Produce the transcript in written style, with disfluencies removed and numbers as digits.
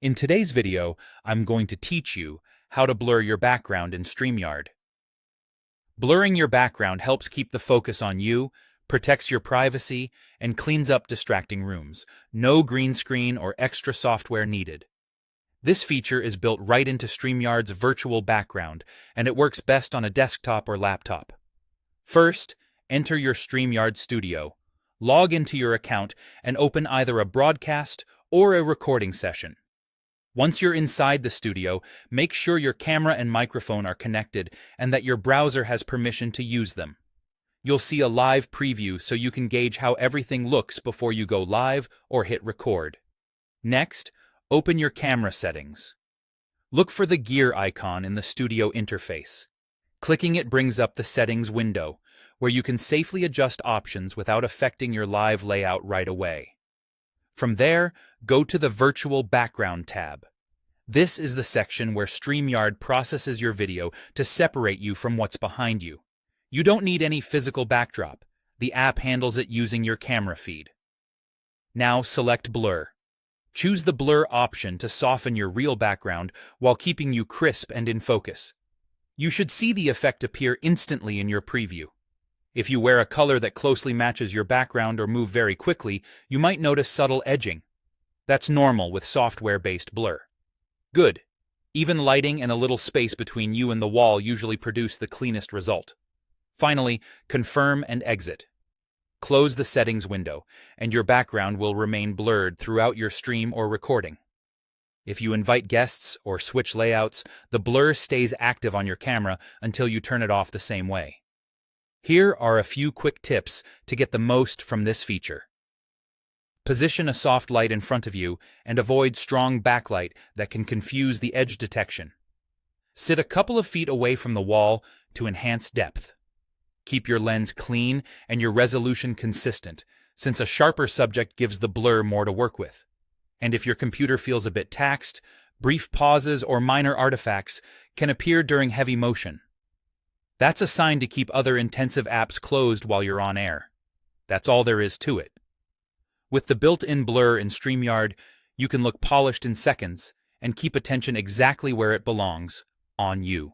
In today's video, I'm going to teach you how to blur your background in StreamYard. Blurring your background helps keep the focus on you, protects your privacy, and cleans up distracting rooms. No green screen or extra software needed. This feature is built right into StreamYard's virtual background, and it works best on a desktop or laptop. First, enter your StreamYard studio, log into your account, and open either a broadcast or a recording session. Once you're inside the studio, make sure your camera and microphone are connected and that your browser has permission to use them. You'll see a live preview so you can gauge how everything looks before you go live or hit record. Next, open your camera settings. Look for the gear icon in the studio interface. Clicking it brings up the settings window, where you can safely adjust options without affecting your live layout right away. From there, go to the Virtual Background tab. This is the section where StreamYard processes your video to separate you from what's behind you. You don't need any physical backdrop. The app handles it using your camera feed. Now select Blur. Choose the Blur option to soften your real background while keeping you crisp and in focus. You should see the effect appear instantly in your preview. If you wear a color that closely matches your background or move very quickly, you might notice subtle edging. That's normal with software-based blur. Good. Even lighting and a little space between you and the wall usually produce the cleanest result. Finally, confirm and exit. Close the settings window, and your background will remain blurred throughout your stream or recording. If you invite guests or switch layouts, the blur stays active on your camera until you turn it off the same way. Here are a few quick tips to get the most from this feature. Position a soft light in front of you and avoid strong backlight that can confuse the edge detection. Sit a couple of feet away from the wall to enhance depth. Keep your lens clean and your resolution consistent, since a sharper subject gives the blur more to work with. And if your computer feels a bit taxed, brief pauses or minor artifacts can appear during heavy motion. That's a sign to keep other intensive apps closed while you're on air. That's all there is to it. With the built-in blur in StreamYard, you can look polished in seconds and keep attention exactly where it belongs, on you.